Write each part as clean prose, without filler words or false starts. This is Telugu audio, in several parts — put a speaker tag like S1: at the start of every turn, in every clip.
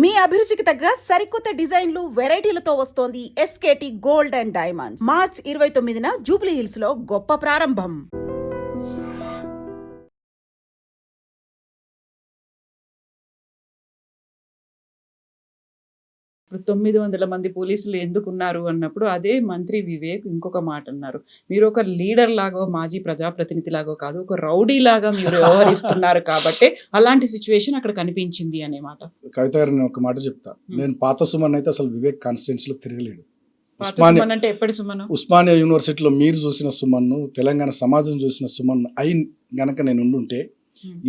S1: మీ అభిరుచికి తగ్గ సరికొత్త డిజైన్లు వెరైటీలతో వస్తోంది SKT gold and diamonds. March 29న జూబ్లీ హిల్స్ లో గొప్ప ప్రారంభం.
S2: ఇప్పుడు 900 మంది పోలీసులు ఎందుకున్నారు అన్నప్పుడు అదే మంత్రి వివేక్ ఇంకొక మాట అన్నారు. మీరు ఒక లీడర్ లాగో, మాజీ ప్రజాప్రతినిధి లాగో కాదు, ఒక రౌడీ లాగా మీరు వ్యవహరిస్తున్నారు కాబట్టి అలాంటి సిచ్యువేషన్ అక్కడ కనిపించింది అనే మాట.
S3: కవిత గారు నేను ఒక మాట చెప్తా. నేను పాత సుమన్ అయితే అసలు వివేక్ కాన్స్టిట్యున్సీలో తిరగలేడు.
S2: సుమన్ అంటే ఎప్పటి సుమన్?
S3: ఉస్మానియా యూనివర్సిటీలో మీరు చూసిన సుమన్ను, తెలంగాణ సమాజం చూసిన సుమన్ అయి గనక నేను ఉండుంటే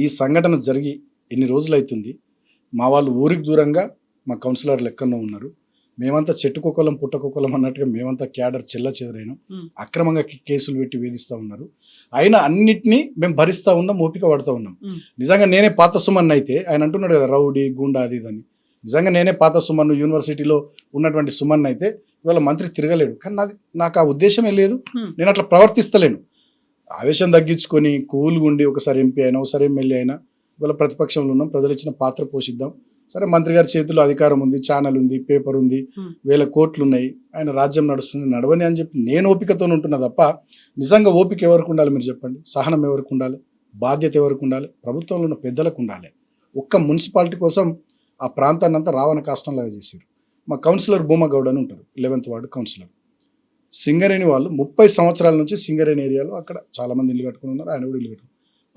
S3: ఈ సంఘటన జరిగి ఎన్ని రోజులు అవుతుంది. మా వాళ్ళు ఊరికి దూరంగా మా కౌన్సిలర్లు ఎక్కడో ఉన్నారు. మేమంతా చెట్టుకొకలం పుట్టకొకలం అన్నట్టుగా మేమంతా క్యాడర్ చెల్ల చెదరైనాం. అక్రమంగా కేసులు పెట్టి వేధిస్తూ ఉన్నారు. అయినా అన్నిటినీ మేము భరిస్తూ ఉన్నాం, ఓపిక పడుతూ ఉన్నాం. నిజంగా నేనే పాత సుమన్ అయితే ఆయన అంటున్నాడు కదా రౌడీ గుండా అది ఇదని. నిజంగా నేనే పాత సుమన్ యూనివర్సిటీలో ఉన్నటువంటి సుమన్ అయితే ఇవాళ మంత్రి తిరగలేడు. కానీ నాకు ఆ ఉద్దేశమే లేదు. నేను అట్లా ప్రవర్తిస్తలేను. ఆవేశం తగ్గించుకొని కూల్గా ఉండి ఒకసారి ఎంపీ అయినా ఒకసారి ఎమ్మెల్యే అయినా ఇవాళ ప్రతిపక్షంలో ఉన్నాం. ప్రజలు ఇచ్చిన పాత్ర పోషిద్దాం. సరే మంత్రి గారి చేతిలో అధికారం ఉంది, ఛానల్ ఉంది, పేపర్ ఉంది, 1000 కోట్లు ఉన్నాయి, ఆయన రాజ్యం నడుస్తుంది, నడవని అని చెప్పి నేను ఓపికతో ఉంటున్నా తప్ప నిజంగా ఓపిక ఎవరికి ఉండాలి మీరు చెప్పండి? సహనం ఎవరికి ఉండాలి? బాధ్యత ఎవరికి ఉండాలి? ప్రభుత్వంలో ఉన్న పెద్దలకు ఉండాలి. ఒక్క మున్సిపాలిటీ కోసం ఆ ప్రాంతాన్ని అంతా రావణ కాష్టంలాగా చేశారు. మా కౌన్సిలర్ భూమగౌడ్ అని ఉంటారు, 11th వార్డు కౌన్సిలర్. సింగరేణి వాళ్ళు 30 సంవత్సరాల నుంచి సింగరేణి ఏరియాలో అక్కడ చాలామంది ఇల్లు కట్టుకుని ఉన్నారు. ఆయన కూడా ఇల్లు కట్టుకుని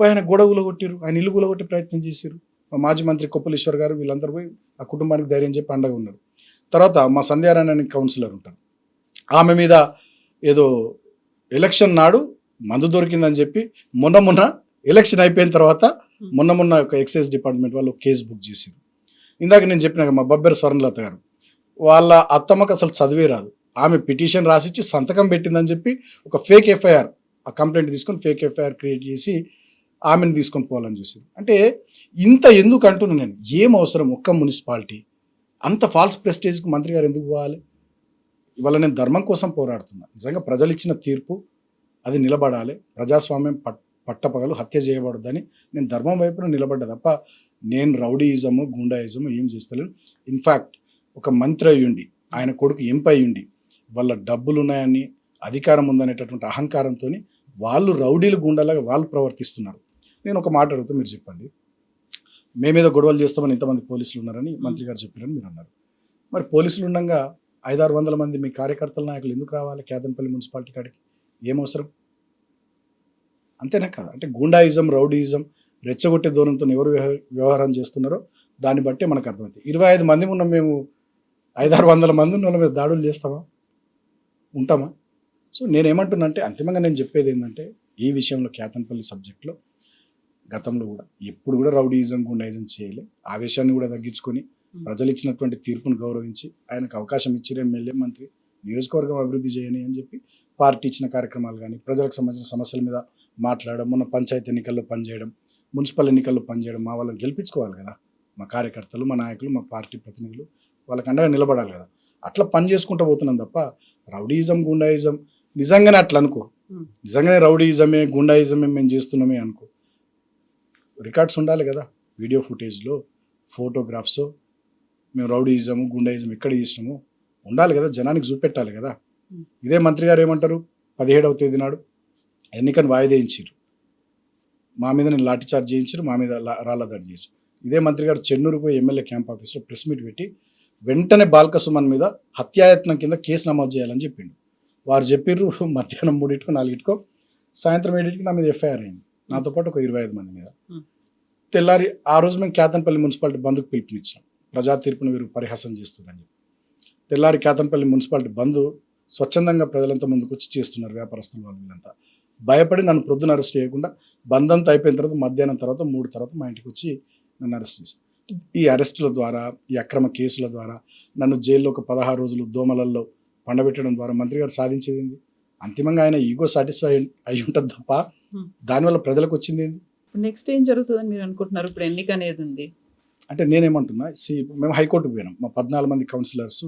S3: ఆయన గొడవలు కొట్టారు, ఆయన ఇల్లు కూడా కొట్టే ప్రయత్నం చేశారు. మా మాజీ మంత్రి కొప్పలేశ్వర్ గారు వీళ్ళందరూ పోయి ఆ కుటుంబానికి ధైర్యం చెప్పి అండగా ఉన్నారు. తర్వాత మా సంధ్యారాయణ అని కౌన్సిలర్ ఉంటారు, ఆమె మీద ఏదో ఎలక్షన్ నాడు మందు దొరికిందని చెప్పి మొన్న ఎలక్షన్ అయిపోయిన తర్వాత మొన్న ఒక ఎక్సైజ్ డిపార్ట్మెంట్ వాళ్ళు కేసు బుక్ చేశారు. ఇందాక నేను చెప్పిన మా బబ్బెర స్వర్ణలత గారు వాళ్ళ అత్తమ్మకు అసలు చదివే రాదు. ఆమె పిటిషన్ రాసిచ్చి సంతకం పెట్టిందని చెప్పి ఒక ఫేక్ ఎఫ్ఐఆర్, ఆ కంప్లైంట్ తీసుకొని ఫేక్ ఎఫ్ఐఆర్ క్రియేట్ చేసి ఆమెను తీసుకొని పోవాలని చూసింది. అంటే ఇంత ఎందుకు అంటున్నా నేను? ఏం అవసరం ఒక్క మున్సిపాలిటీ అంత ఫాల్స్ ప్రెస్టేజ్కి మంత్రి గారు ఎందుకు పోవాలి? ఇవాళ నేను ధర్మం కోసం పోరాడుతున్నా. నిజంగా ప్రజలు ఇచ్చిన తీర్పు అది నిలబడాలి. ప్రజాస్వామ్యం పట్టపగలు హత్య చేయబడద్దని నేను ధర్మం వైపున నిలబడ్డా తప్ప నేను రౌడీయిజము గుండాయిజము ఏం చేస్తలేను. ఇన్ఫ్యాక్ట్ ఒక మంత్రి అయ్యుండి ఆయన కొడుకు ఎంపీ అయ్యుండి వాళ్ళ డబ్బులు ఉన్నాయని అధికారం ఉందనేటటువంటి అహంకారంతో వాళ్ళు రౌడీలు గుండాలాగా వాళ్ళు ప్రవర్తిస్తున్నారు. నేను ఒక మాట అడుగుతా, మీరు చెప్పండి. మేమేదో గొడవలు చేస్తామని ఇంతమంది పోలీసులు ఉన్నారని మంత్రి గారు చెప్పారని మీరు అన్నారు. మరి పోలీసులు ఉండగా 500-600 మంది మీ కార్యకర్తల నాయకులు ఎందుకు రావాలి కేదన్పల్లి మున్సిపాలిటీ కాడికి? ఏం అవసరం? అంతేనా కదా? అంటే గుండాయిజం రౌడీయిజం రెచ్చగొట్టే ధోరణితో ఎవరు వ్యవహారం చేస్తున్నారో దాన్ని బట్టే మనకు అర్థమవుతుంది. 25 మంది ఉన్న మేము 500-600 మంది ఉన్న వాళ్ళ మీద దాడులు చేస్తామా? ఉంటామా? సో నేనేమంటున్నా అంటే అంతిమంగా నేను చెప్పేది ఏంటంటే ఈ విషయంలో కేతన్పల్లి సబ్జెక్ట్లో గతంలో కూడా ఎప్పుడు కూడా రౌడీయిజం గుండాయిజం చేయలే. ఆవేశాన్ని కూడా తగ్గించుకొని ప్రజలు ఇచ్చినటువంటి తీర్పును గౌరవించి ఆయనకు అవకాశం ఇచ్చారు ఎమ్మెల్యే మంత్రి నియోజకవర్గం అభివృద్ధి చేయని అని చెప్పి పార్టీ ఇచ్చిన కార్యక్రమాలు కానీ ప్రజలకు సంబంధించిన సమస్యల మీద మాట్లాడడం, మొన్న పంచాయతీ ఎన్నికల్లో పనిచేయడం, మున్సిపల్ ఎన్నికల్లో పనిచేయడం, మా వాళ్ళని గెలిపించుకోవాలి కదా. మా కార్యకర్తలు, మా నాయకులు, మా పార్టీ ప్రతినిధులు వాళ్ళకి అండగా నిలబడాలి కదా. అట్లా పని చేసుకుంటూ పోతున్నాం తప్ప రౌడీయిజం గుండాయిజం నిజంగానే అట్లా అనుకో, నిజంగానే రౌడీయిజమే గుండాయిజమే మేము చేస్తున్నామే అనుకో, రికార్డ్స్ ఉండాలి కదా. వీడియో ఫుటేజ్లో ఫోటోగ్రాఫ్స్ మేము రౌడీయిజము గుండాయిజం ఎక్కడ చేసినామో ఉండాలి కదా, జనానికి చూపెట్టాలి కదా. ఇదే మంత్రి గారు ఏమంటారు, 17వ తేదీ నాడు ఎన్నికను వాయిదా ఇచ్చారు, మా మీద నేను లాఠీ చార్జ్ చేయించారు, మా మీద రాళ్ళ దాడి చేయించారు. ఇదే మంత్రి గారు చెన్నూరు పోయి ఎమ్మెల్యే క్యాంప్ ఆఫీస్లో ప్రెస్ మీట్ పెట్టి వెంటనే బాల్క సుమన్ మీద హత్యాయత్నం కింద కేసు నమోదు చేయాలని చెప్పిండు. వారు చెప్పిర్రు మధ్యాహ్నం 3టికో 4టికో, సాయంత్రం 7టికి నా మీద ఎఫ్ఐఆర్ అయింది, నాతో పాటు ఒక 25 మంది మీద. తెల్లారి ఆ రోజు మేము కేతన్పల్లి మున్సిపాలిటీ బంద్కు పిలుపునిచ్చాం, ప్రజా తీర్పును వీరు పరిహాసం చేస్తుందని చెప్పి. తెల్లారి కేతన్పల్లి మున్సిపాలిటీ బంద్ స్వచ్ఛందంగా ప్రజలంతా ముందుకు వచ్చి చేస్తున్నారు, వ్యాపారస్తులు వాళ్ళు వీళ్ళంతా. భయపడి నన్ను ప్రొద్దున అరెస్ట్ చేయకుండా బంద్ అంతా అయిపోయిన తర్వాత మధ్యాహ్నం తర్వాత 3 తర్వాత మా ఇంటికి వచ్చి నన్ను అరెస్ట్ చేశారు. ఈ అరెస్టుల ద్వారా, ఈ అక్రమ కేసుల ద్వారా నన్ను జైల్లో ఒక 16 రోజులు దోమలల్లో పండబెట్టడం ద్వారా మంత్రి గారు సాధించేది ఏంది? అంతిమంగా ఆయన ఈగో సాటిస్ఫై అయి ఉంటుంది తప్ప దానివల్ల ప్రజలకు వచ్చింది ఏంది?
S2: నెక్స్ట్ ఏం జరుగుతుందని మీరు అనుకుంటున్నారు? ఇప్పుడు ఎన్నిక అనేది ఉంది
S3: అంటే నేనేమంటున్నా, మేము హైకోర్టుకు పోయినాం. మా 14 మంది కౌన్సిలర్స్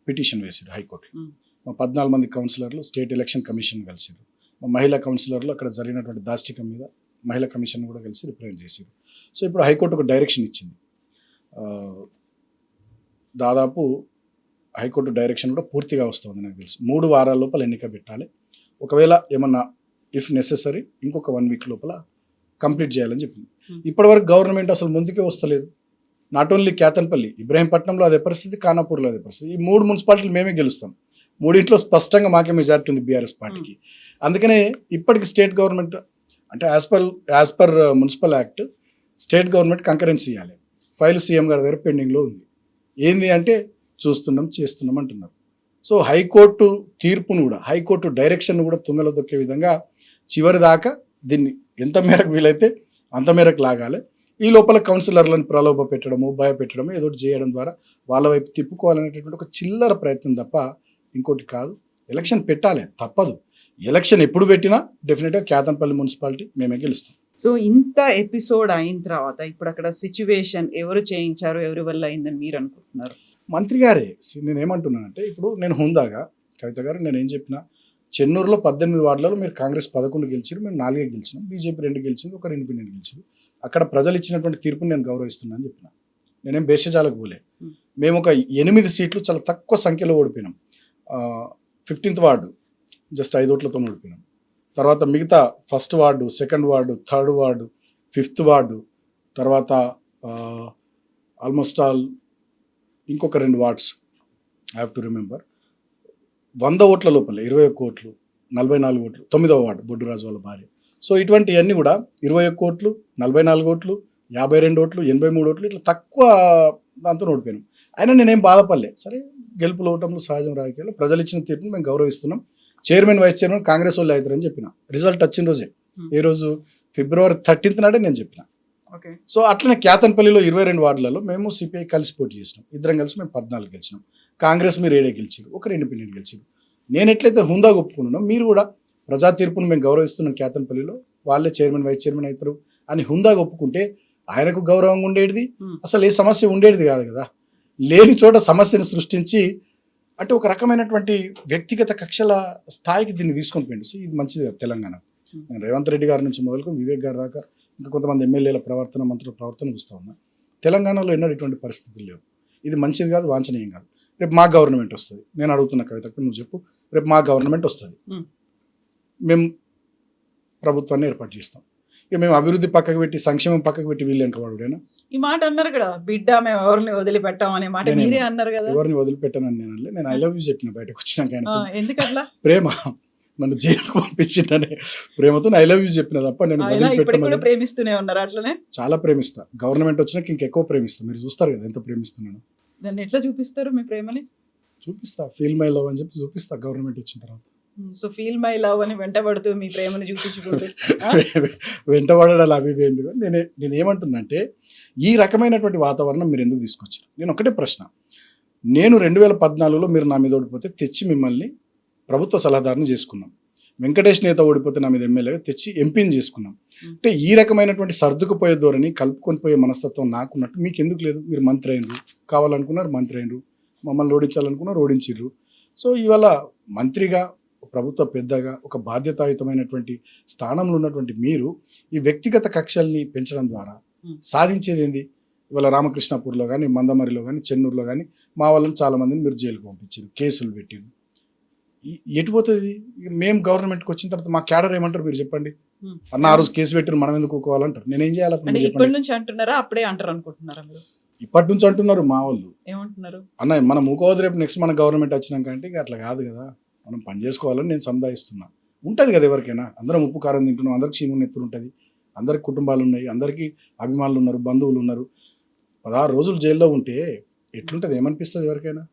S3: పిటిషన్ వేసారు హైకోర్టు. మా 14 మంది కౌన్సిలర్లు స్టేట్ ఎలక్షన్ కమిషన్ కలిసారు. మా మహిళా కౌన్సిలర్లు అక్కడ జరిగినటువంటి దాష్టికం మీద మహిళా కమిషన్ కూడా కలిసి రిప్రజెంట్ చేశారు. సో ఇప్పుడు హైకోర్టు ఒక డైరెక్షన్ ఇచ్చింది, దాదాపు హైకోర్టు డైరెక్షన్ కూడా పూర్తిగా వస్తుంది నాకు తెలిసి 3 వారాల లోపల ఎన్నిక పెట్టాలి. ఒకవేళ ఏమన్నా ఇఫ్ నెసెసరీ ఇంకొక 1 వీక్ లోపల కంప్లీట్ చేయాలని చెప్పింది. ఇప్పటివరకు గవర్నమెంట్ అసలు ముందుకే వస్తలేదు. నాట్ ఓన్లీ కేతన్పల్లి, ఇబ్రాహీంపట్నంలో అదే పరిస్థితి, ఖానాపూర్లో అదే పరిస్థితి. ఈ 3 మున్సిపాలిటీలు మేమే గెలుస్తాం. 3 స్పష్టంగా మాకే మెజారిటీ ఉంది బీఆర్ఎస్ పార్టీకి. అందుకనే ఇప్పటికి స్టేట్ గవర్నమెంట్ అంటే as per municipal act state government concurrency ఇవ్వాలి. ఫైల్ సీఎం గారి దగ్గర పెండింగ్లో ఉంది. ఏంది అంటే చూస్తున్నాం చేస్తున్నాం అంటున్నారు. సో హైకోర్టు తీర్పును కూడా, హైకోర్టు డైరెక్షన్ కూడా తుంగలో దొక్కే విధంగా చివరి దాకా దీన్ని ఎంత మేరకు వీలైతే అంత మేరకు లాగాలి. ఈ లోపల కౌన్సిలర్లను ప్రలోభ పెట్టడము, భయపెట్టడము, ఏదో చేయడం ద్వారా వాళ్ళ వైపు తిప్పుకోవాలనేటటువంటి ఒక చిల్లర ప్రయత్నం తప్ప ఇంకోటి కాదు. ఎలక్షన్ పెట్టాలి, తప్పదు. ఎలక్షన్ ఎప్పుడు పెట్టినా డెఫినెట్గా కేతన్పల్లి మున్సిపాలిటీ మేమే గెలుస్తాం.
S2: సో ఇంత ఎపిసోడ్ అయిన తర్వాత ఇప్పుడు అక్కడ సిచ్యువేషన్ ఎవరు చేయించారు, ఎవరి వల్ల అయిందని మీరు అనుకుంటున్నారు?
S3: మంత్రి గారే. నేను ఏమంటున్నానంటే, ఇప్పుడు నేను హుందాగా కవిత గారు నేనేం చెప్పినా, చెన్నూరులో 18 వార్డులలో మీరు కాంగ్రెస్ 11 గెలిచారు, మేము 4 గెలిచినాం, బీజేపీ 2 గెలిచింది, ఒక ఇండిపెండెంట్ గెలిచారు. అక్కడ ప్రజలు ఇచ్చినటువంటి తీర్పుని నేను గౌరవిస్తున్నాను అని చెప్పిన. నేనేం బేషజాలకు పోలే. మేము ఒక 8 సీట్లు చాలా తక్కువ సంఖ్యలో ఓడిపోయినాం. 15th వార్డు జస్ట్ 5 ఓట్లతో ఓడిపోయినాం. తర్వాత మిగతా 1st ward, 2nd ward, 3rd ward, 5th ward, తర్వాత ఆల్మోస్ట్ ఆల్ ఇంకొక 2 wards I have to remember. 100 ఓట్ల లోపల 21 ఓట్లు, 44 ఓట్లు, 9వ వార్డు బొడ్డురాజు వాళ్ళ భార్య. సో ఇటువంటివన్నీ కూడా 21 ఓట్లు, 44 ఓట్లు, 52 ఓట్లు, 83 ఓట్లు, ఇట్లా తక్కువ దాంతో ఓడిపోయినాం. అయినా నేనేం బాధపడలే. సరే, గెలుపులు ఓటములు సహజం, రాజకీయాలు ప్రజలు ఇచ్చిన తీర్పును మేము గౌరవిస్తున్నాం. చైర్మన్ వైస్ చైర్మన్ కాంగ్రెస్ వాళ్ళు అవుతారని చెప్పిన. రిజల్ట్ వచ్చిన రోజే, ఏ రోజు February 13th నాడే నేను చెప్పిన. సో అట్లనే కేతన్పల్లిలో 22 వార్డులలో మేము సిపిఐ కలిసి పోటీ చేసినాం. ఇద్దరం కలిసి మేము 14 గెలిచినాం. కాంగ్రెస్ మీరు 7 గెలిచారు, ఒకరు ఇండిపెండెంట్ గెలిచారు. నేను ఎట్లయితే హుందాగా ఒప్పుకున్నానో మీరు కూడా ప్రజా తీర్పును మేము గౌరవిస్తున్నాం, కేతన్పల్లిలో వాళ్ళే చైర్మన్ వైస్ చైర్మన్ అవుతారు అని హుందాగా ఒప్పుకుంటే ఆయనకు గౌరవంగా ఉండేది, అసలు ఏ సమస్య ఉండేది కాదు కదా. లేని చోట సమస్యను సృష్టించి అంటే ఒక రకమైనటువంటి వ్యక్తిగత కక్షల స్థాయికి దీన్ని తీసుకొని పోయింది. సో ఇది మంచిది కాదు తెలంగాణ. నేను రేవంత్ రెడ్డి గారి నుంచి మొదలుకొని వివేక్ గారి దాకా ఇంకా కొంతమంది ఎమ్మెల్యేల ప్రవర్తన, మంత్రుల ప్రవర్తన చూస్తూ ఉన్నా. తెలంగాణలో ఎన్నడూ ఇటువంటి పరిస్థితులు లేవు. ఇది మంచిది కాదు, వాంఛనీయం కాదు. రేపు మా గవర్నమెంట్ వస్తుంది, నేను అడుగుతున్న కవితకు నువ్వు చెప్పు, రేపు మా గవర్నమెంట్ వస్తుంది, మేము ప్రభుత్వాన్ని ఏర్పాటు చేస్తాం. ఇక మేము అభివృద్ధి పక్కకు పెట్టి సంక్షేమం పక్కకు పెట్టి వీళ్ళు వెనకబడుడేనా?
S2: ఈ మాట అన్నారు కదా, బిడ్డ మేము ఎవరిని వదిలిపెట్టాం అనే మాట మీరే అన్నారు కదా.
S3: ఎవరిని వదిలిపెట్టానని నేను ఐ లవ్ యూ చెప్పిన బయటకు వచ్చినాక.
S2: ఎందుకట్లా?
S3: ప్రేమ, నన్ను జైలుకు పంపించిందనే ప్రేమతో ఐ లవ్ యూ చెప్పిన తప్ప నేను
S2: ప్రేమిస్తూనే ఉన్నారు. అట్లనే చాలా
S3: ప్రేమిస్తా. గవర్నమెంట్ వచ్చినాక ఇంకెక్కువ ప్రేమిస్తా. మీరు చూస్తారు కదా ఎంత ప్రేమిస్తున్నాను.
S2: దాన్ని ఎట్లా చూపిస్తారు మీ ప్రేమని?
S3: చూపిస్తా, ఫీల్ మై లవ్ అని చెప్పి చూపిస్తా గవర్నమెంట్ వచ్చిన తర్వాత.
S2: సో ఫీల్ మై లవ్ అని వెంటబడుతూ మీ ప్రేమను చూపించుకుంటూ
S3: వెంటబడాలి అవి ఏంటి. నేనేమంటున్నా అంటే, ఈ రకమైనటువంటి వాతావరణం మీరు ఎందుకు తీసుకొచ్చారు? నేను ఒకటే ప్రశ్న. నేను 2014లో మీరు నా మీద ఓడిపోతే తెచ్చి మిమ్మల్ని ప్రభుత్వ సలహాదారుని చేసుకున్నాం. వెంకటేష్ నేత ఓడిపోతే నా మీద ఎమ్మెల్యేగా తెచ్చి ఎంపీని చేసుకున్నాం. అంటే ఈ రకమైనటువంటి సర్దుకుపోయే ధోరణి, కలుపుకొని పోయే మనస్తత్వం నాకున్నట్టు మీకు ఎందుకు లేదు? మీరు మంత్రి అయినరు, కావాలనుకున్నారు మంత్రి అయినరు, మమ్మల్ని ఓడించాలనుకున్నారు, ఓడించారు. సో ఇవాళ మంత్రిగా, ప్రభుత్వ పెద్దగా, ఒక బాధ్యతాయుతమైనటువంటి స్థానంలో ఉన్నటువంటి మీరు ఈ వ్యక్తిగత కక్షల్ని పెంచడం ద్వారా సాధించేది ఏంది? ఇవాళ రామకృష్ణాపూర్లో కానీ, మందమరిలో కానీ, చెన్నూరులో కానీ మా వాళ్ళని చాలా మందిని మీరు జైలుకు పంపించారు, కేసులు పెట్టారు. ఎటుపోతుంది? మేము గవర్నమెంట్కి వచ్చిన తర్వాత మా క్యాడర్ ఏమంటారు మీరు చెప్పండి. అన్న ఆ రోజు కేసు పెట్టారు, మనం ఎందుకు ఊకోవాలంటారు. నేనేం చేయాలి?
S2: ఇప్పటి నుంచి అంటున్నారా, అప్పుడే అంటారు అనుకుంటున్నారా మీరు?
S3: ఇప్పటి నుంచి అంటున్నారు మా వాళ్ళు.
S2: ఏమంటున్నారు?
S3: అన్న మనం ఊకోవద్దు, రేపు నెక్స్ట్ మన గవర్నమెంట్ వచ్చినాక అంటే అట్లా కాదు కదా, మనం పని చేసుకోవాలని నేను సముదాయిస్తున్నా. ఉంటుంది కదా ఎవరికైనా, అందరం ఉప్పు కారం తింటున్నాం, అందరికి చీము ఎత్తులు ఉంటుంది, అందరికి కుటుంబాలు ఉన్నాయి, అందరికీ అభిమానులు ఉన్నారు, బంధువులు ఉన్నారు. 16 రోజులు జైల్లో ఉంటే ఎట్లుంటుంది? ఏమనిపిస్తుంది ఎవరికైనా?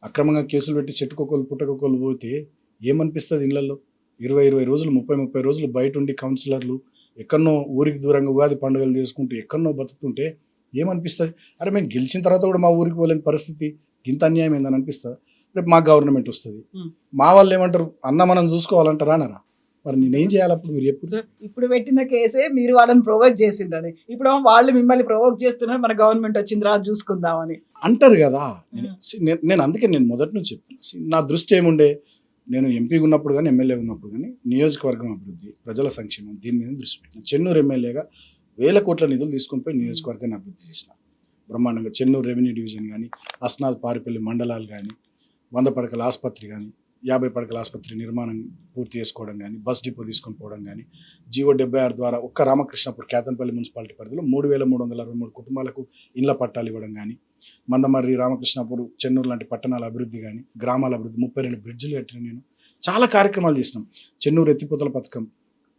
S3: అక్రమంగా కేసులు పెట్టి చెట్టుకొకళ్ళు పుట్టకొకళ్ళు పోతే ఏమనిపిస్తుంది ఇళ్లలో? 20 రోజులు 30 రోజులు బయట ఉండి కౌన్సిలర్లు ఎక్కడనో ఊరికి దూరంగా ఉగాది పండుగలు చేసుకుంటూ ఎక్కడనో బతుకుతుంటే ఏమనిపిస్తుంది? అరే మేము గెలిచిన తర్వాత కూడా మా ఊరికి పోలేని పరిస్థితి, ఇంత అన్యాయం ఏందని అనిపిస్తుంది. రేపు మా గవర్నమెంట్ వస్తుంది, మా వాళ్ళు ఏమంటారు? అన్న మనం చూసుకోవాలంటారా అనరా? మరి నేనేం చేయాలి అప్పుడు? మీరు చెప్పు.
S2: ఇప్పుడు పెట్టిన కేసే మీరు వాళ్ళని ప్రొవోక్ చేసిండ్రని, ఇప్పుడు వాళ్ళు మిమ్మల్ని ప్రొవోక్ చేస్తున్నారు, మన గవర్నమెంట్ వచ్చింది రా చూసుకుందామని
S3: అంటారు కదా. నేను అందుకే నేను మొదటి నుంచి చెప్తాను, నా దృష్టి ఏముండే, నేను ఎంపీగా ఉన్నప్పుడు కానీ, ఎమ్మెల్యే ఉన్నప్పుడు కానీ నియోజకవర్గం అభివృద్ధి, ప్రజల సంక్షేమం, దీని మీద దృష్టి పెట్టిన. చెన్నూరు ఎమ్మెల్యేగా 1000 కోట్ల నిధులు తీసుకొని పోయి నియోజకవర్గాన్ని అభివృద్ధి చేసిన. బ్రహ్మాండంగా చెన్నూరు రెవెన్యూ డివిజన్ కానీ, అస్నాథ్ పారిపల్లి మండలాలు కానీ, 100 పడకల ఆసుపత్రి కానీ, 50 పడకల ఆసుపత్రి నిర్మాణం పూర్తి చేసుకోవడం కానీ, బస్ డిపో తీసుకొని పోవడం కానీ, జీవో 76 ద్వారా ఒక్క రామకృష్ణాపూర్ కేతన్పల్లి మున్సిపాలిటీ పరిధిలో 3,363 కుటుంబాలకు ఇళ్ల పట్టాలు ఇవ్వడం కానీ, మందమర్రి, రామకృష్ణాపూర్, చెన్నూరు లాంటి పట్టణాల అభివృద్ధి కానీ, గ్రామాల అభివృద్ధి, 32 బ్రిడ్జిలు కట్టిన నేను చాలా కార్యక్రమాలు చేసినాం. చెన్నూరు ఎత్తిపోతల పథకం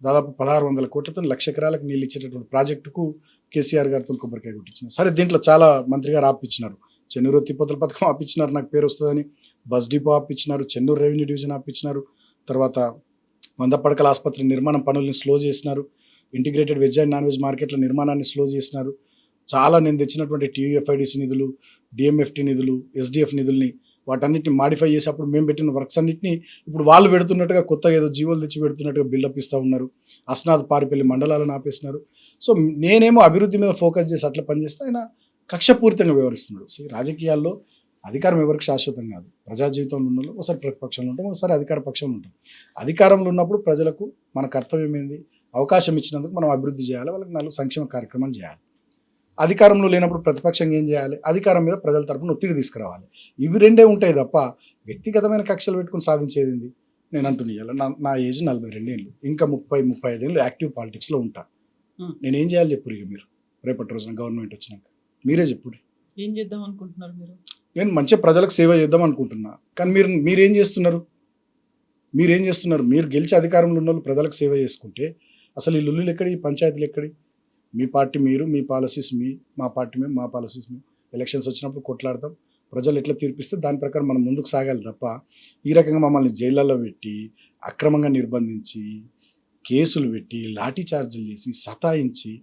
S3: దాదాపు 1,600 కోట్లతో 1,00,000 ఎకరాలకు నీళ్ళు ఇచ్చేటటువంటి ప్రాజెక్టుకు కేసీఆర్ గారితో కొబ్బరికాయ కొట్టించిన. సరే, దీంట్లో చాలా మంత్రి గారు ఆపించినారు. చెన్నూరు ఎత్తిపోతల పథకం ఆపించినారు, నాకు పేరు వస్తుందని. బస్ డిపో ఆపించినారు, చెన్నూరు రెవెన్యూ డివిజన్ ఆపించినారు. తర్వాత 100 పడకల ఆసుపత్రి నిర్మాణం పనుల్ని స్లో చేసినారు. Integrated veg and non veg మార్కెట్ల నిర్మాణాన్ని స్లో చేసినారు. చాలా నేను తెచ్చినటువంటి టీయూఎఫ్ఐడిసి నిధులు, డిఎంఎఫ్టీ నిధులు, ఎస్డిఎఫ్ నిధుల్ని వాటన్నిటిని మాడిఫై చేసి అప్పుడు మేము పెట్టిన వర్క్స్ అన్నింటినీ ఇప్పుడు వాళ్ళు పెడుతున్నట్టుగా కొత్తగా ఏదో జీవోలు తెచ్చి పెడుతున్నట్టుగా బిల్డప్ ఇస్తూ ఉన్నారు. అస్నాథ్ పారిపల్లి మండలాలను ఆపేస్తున్నారు. సో నేనేమో అభివృద్ధి మీద ఫోకస్ చేసి అట్లా పనిచేస్తే ఆయన కక్షపూరితంగా వ్యవహరిస్తున్నాడు. సో రాజకీయాల్లో అధికారం ఎవరికి శాశ్వతం కాదు. ప్రజా జీవితంలో ఉన్న ఒకసారి ప్రతిపక్షంలో ఉంటాం, ఒకసారి అధికార పక్షంలో ఉంటాం. అధికారంలో ఉన్నప్పుడు ప్రజలకు మన కర్తవ్యం ఏంది, అవకాశం ఇచ్చినందుకు మనం అభివృద్ధి చేయాలి, వాళ్ళకి 4 సంక్షేమ కార్యక్రమాలు చేయాలి. అధికారంలో లేనప్పుడు ప్రతిపక్షంగా ఏం చేయాలి, అధికారం మీద ప్రజల తరపున ఒత్తిడి తీసుకురావాలి. ఇవి రెండే ఉంటాయి తప్ప వ్యక్తిగతమైన కక్షలు పెట్టుకుని సాధించేది ఏంది. నేను అంటున్నాను, నా ఏజ్ 42 ఏళ్ళు, ఇంకా 30-35 ఏళ్ళు యాక్టివ్ పాలిటిక్స్లో ఉంటా. నేనేం చేయాలి చెప్పురు ఇక మీరు రేపటి రోజున గవర్నమెంట్ వచ్చినాక మీరే చెప్పురు.
S2: ఏం చేద్దాం అనుకుంటున్నారు మీరు?
S3: నేను మంచిగా ప్రజలకు సేవ చేద్దాం అనుకుంటున్నా. కానీ మీరేం చేస్తున్నారు? మీరు గెలిచి అధికారంలో ఉన్న వాళ్ళు ప్రజలకు సేవ చేసుకుంటే అసలు ఈ లుల్లులు ఎక్కడి, ఈ పంచాయతీలు ఎక్కడి? మీ పార్టీ మీరు, మీ పాలసీస్ మా పార్టీ మేము, మా పాలసీస్ మేము. ఎలక్షన్స్ వచ్చినప్పుడు కొట్లాడతాం, ప్రజలు ఎట్లా తీర్పిస్తే దాని ప్రకారం మనం ముందుకు సాగాలి తప్ప ఈ రకంగా మమ్మల్ని జైళ్ళల్లో పెట్టి అక్రమంగా నిర్బంధించి కేసులు పెట్టి లాఠీ చార్జీలు చేసి సతాయించి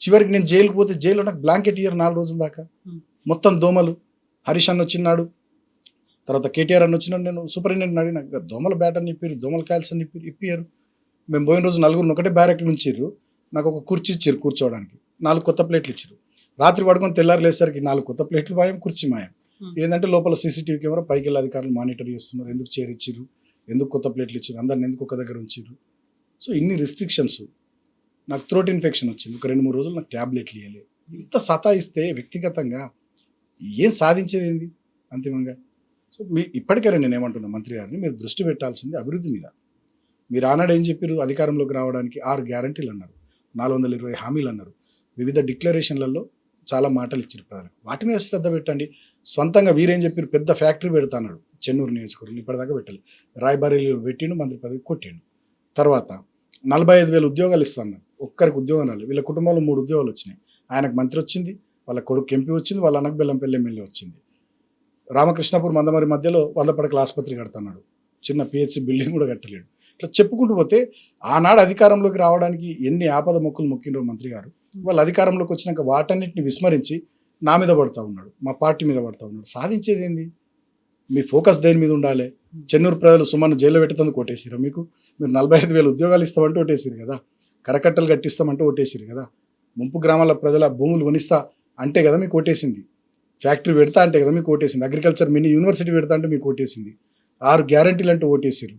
S3: చివరికి నేను జైలుకు పోతే జైల్లో నాకు బ్లాంకెట్ ఇయ్యారు 4 రోజుల దాకా. మొత్తం దోమలు. హరీష్ అన్న వచ్చినాడు, తర్వాత కేటీఆర్ అన్న వచ్చినాడు. నేను సూపరింటెండెంట్ అడిగిన, దోమల బ్యాట్ అని ఇప్పారు, దోమల కాయల్స్ అని ఇప్పారు. మేము పోయిన రోజు 4 ఒకటే బ్యారెక్ ఉంచారు. నాకు ఒక కుర్చీ ఇచ్చారు కూర్చోవడానికి, 4 కొత్త ప్లేట్లు ఇచ్చారు. రాత్రి పడుకొని తెల్లారు లేసరికి 4 కొత్త ప్లేట్లు మాయం, కుర్చీ మాయం. ఏంటంటే లోపల సీసీటీవీ కెమెరా, పైకి వెళ్ళి అధికారులు మానిటర్ చేస్తున్నారు. ఎందుకు చైర్ ఇచ్చారు, ఎందుకు కొత్త ప్లేట్లు ఇచ్చారు, అందరిని ఎందుకు ఒక దగ్గర ఉంచారు. సో ఇన్ని రిస్ట్రిక్షన్స్. నాకు థ్రోట్ ఇన్ఫెక్షన్ వచ్చింది, ఒక 2-3 రోజులు నాకు ట్యాబ్లెట్లు ఇవ్వలేదు. ఇంత సతాయిస్తే వ్యక్తిగతంగా ఏం సాధించేది ఏంది అంతిమంగా? సో ఇప్పటికైనా నేను ఏమంటున్నా మంత్రి గారిని, మీరు దృష్టి పెట్టాల్సింది అభివృద్ధి మీద. మీరు ఆనాడు ఏం చెప్పారు, అధికారంలోకి రావడానికి 6 గ్యారంటీలు అన్నారు, 420 హామీలు అన్నారు, వివిధ డిక్లరేషన్లలో చాలా మాటలు ఇచ్చారు ప్రజలకు. వాటి మీద శ్రద్ధ పెట్టండి. స్వంతంగా వీరేం చెప్పారు, పెద్ద ఫ్యాక్టరీ పెడతాన్నాడు చెన్నూరు నియోజకవర్గం, ఇప్పటిదాకా పెట్టాలి. రాయబరేలీలో పెట్టిండు, మంత్రి పదవి కొట్టిండు. తర్వాత 45,000 ఉద్యోగాలు ఇస్తాన్నారు, ఒక్కరికి ఉద్యోగం రాలేదు. వీళ్ళ కుటుంబంలో 3 ఉద్యోగాలు వచ్చినాయి. ఆయనకు మంత్రి వచ్చింది, వాళ్ళ కొడుకు ఎంపీ వచ్చింది, వాళ్ళ అన్నకు బెల్లంపల్లి ఎమ్మెల్యే వచ్చింది. రామకృష్ణాపూర్ మందమరి మధ్యలో 100 పడకల ఆసుపత్రి కడతాడు, చిన్న పిహెచ్సి బిల్డింగ్ కూడా కట్టలేడు. ఇట్లా చెప్పుకుంటూ పోతే ఆనాడు అధికారంలోకి రావడానికి ఎన్ని ఆపద మొక్కులు మొక్కిండ్రో మంత్రి గారు. వాళ్ళు అధికారంలోకి వచ్చినాక వాటన్నిటిని విస్మరించి నా మీద పడుతూ ఉన్నాడు, మా పార్టీ మీద పడుతూ ఉన్నాడు. సాధించేది ఏంది? మీ ఫోకస్ దేని మీద ఉండాలి? చెన్నూరు ప్రజలు సుమన్ను జైల్లో పెట్టేందుకు ఓటేసిరు. మీరు 45,000 ఉద్యోగాలు ఇస్తామంటే ఓటేసిరు కదా, కరకట్టలు కట్టిస్తామంటే ఓటేసిరు కదా, ముంపు గ్రామాల ప్రజల భూములు కొనిస్తా అంటే కదా మీకు ఓటేసింది, ఫ్యాక్టరీ పెడతా అంటే కదా మీకు ఓటేసింది, అగ్రికల్చర్ మినీ యూనివర్సిటీ పెడతా అంటే మీకు ఓటేసింది, 6 గ్యారంటీలు అంటే ఓటేసిరు,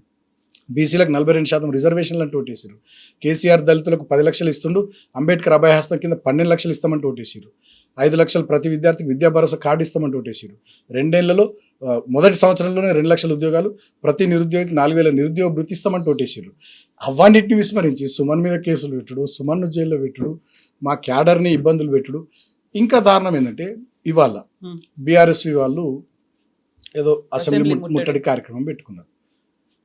S3: బీసీలకు 42% రిజర్వేషన్లు అంటే ఓటేసారు, కేసీఆర్ దళితులకు 10 లక్షలు ఇస్తుండు, అంబేద్కర్ అభయహస్తం కింద 12 లక్షలు ఇస్తామంటే ఓటేసారు, 5 లక్షలు ప్రతి విద్యార్థికి విద్యా భరోసా కార్డు ఇస్తామంటే ఓటేసారు. 2 ఏళ్లలో మొదటి సంవత్సరంలోనే 2 లక్షల ఉద్యోగాలు, ప్రతి నిరుద్యోగికి 4,000 నిరుద్యోగ వృత్తి ఇస్తామంటే ఓటేసారు. అవన్నిటిని విస్మరించి సుమన్ మీద కేసులు పెట్టుడు, సుమన్ను జైల్లో పెట్టుడు, మా క్యాడర్ని ఇబ్బందులు పెట్టుడు. ఇంకా దారుణం ఏంటంటే ఇవాళ బీఆర్ఎస్వి వాళ్ళు ఏదో అసెంబ్లీ ముట్టడి కార్యక్రమం పెట్టుకున్నారు.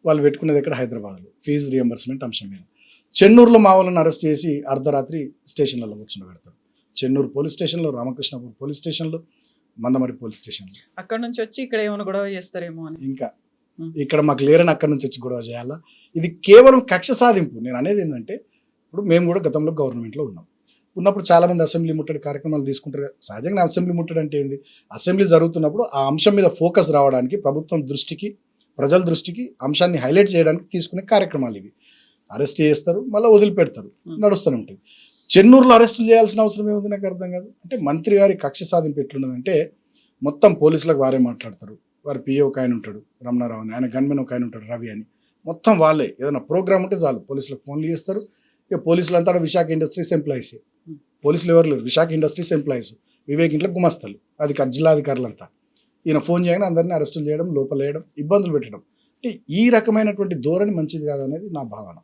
S3: వాళ్ళు పెట్టుకునేది ఎక్కడ, హైదరాబాద్లో, ఫీజు రియంబర్స్మెంట్ అంశం మీద. చెన్నూరులో మా వాళ్ళని అరెస్ట్ చేసి అర్ధరాత్రి స్టేషన్లలో కూర్చుని పెడతారు. చెన్నూరు పోలీస్ స్టేషన్లో, రామకృష్ణాపూర్ పోలీస్ స్టేషన్లో, మందమరి పోలీస్ స్టేషన్లో.
S2: అక్కడ నుంచి వచ్చి ఇక్కడ ఏమైనా గొడవ చేస్తారేమో అని.
S3: ఇంకా ఇక్కడ మాకు లేరని అక్కడి నుంచి వచ్చి గొడవ చేయాలా? ఇది కేవలం కక్ష సాధింపు. నేను అనేది ఏంటంటే, ఇప్పుడు మేము కూడా గతంలో గవర్నమెంట్లో ఉన్నప్పుడు చాలామంది అసెంబ్లీ ముట్టడి కార్యక్రమాలు తీసుకుంటారు. సహజంగా అసెంబ్లీ ముట్టడి అంటే ఏంది, అసెంబ్లీ జరుగుతున్నప్పుడు ఆ అంశం మీద ఫోకస్ రావడానికి, ప్రభుత్వం దృష్టికి, ప్రజల దృష్టికి అంశాన్ని హైలైట్ చేయడానికి తీసుకునే కార్యక్రమాలు ఇవి. అరెస్ట్ చేస్తారు, మళ్ళీ వదిలిపెడతారు, నడుస్తూనే ఉంటుంది. చెన్నూరులో అరెస్టులు చేయాల్సిన అవసరం ఏముంది నాకు అర్థం కాదు. అంటే మంత్రి గారి కక్ష సాధింపు ఎట్లున్నదంటే, మొత్తం పోలీసులకు వారే మాట్లాడతారు. వారి పిఏ ఒక ఆయన ఉంటాడు రమణారావు అని, ఆయన గన్మెన్ ఒక ఆయన ఉంటాడు రవి అని, మొత్తం వాళ్ళే. ఏదైనా ప్రోగ్రామ్ ఉంటే చాలు పోలీసులకు ఫోన్లు చేస్తారు. ఇక పోలీసులు అంతా విశాఖ ఇండస్ట్రీస్ ఎంప్లాయీసే. పోలీసులు ఎవరు లేరు, విశాఖ ఇండస్ట్రీస్ ఎంప్లాయీస్. వివేక్ ఇంట్లో గుమస్తలు, అది జిల్లాధికారులంతా. ఈయన ఫోన్ చేయగానే అందరినీ అరెస్టులు చేయడం, లోపలేయడం, ఇబ్బందులు పెట్టడం. అంటే ఈ రకమైనటువంటి ధోరణి మంచిది కాదనేది నా భావన.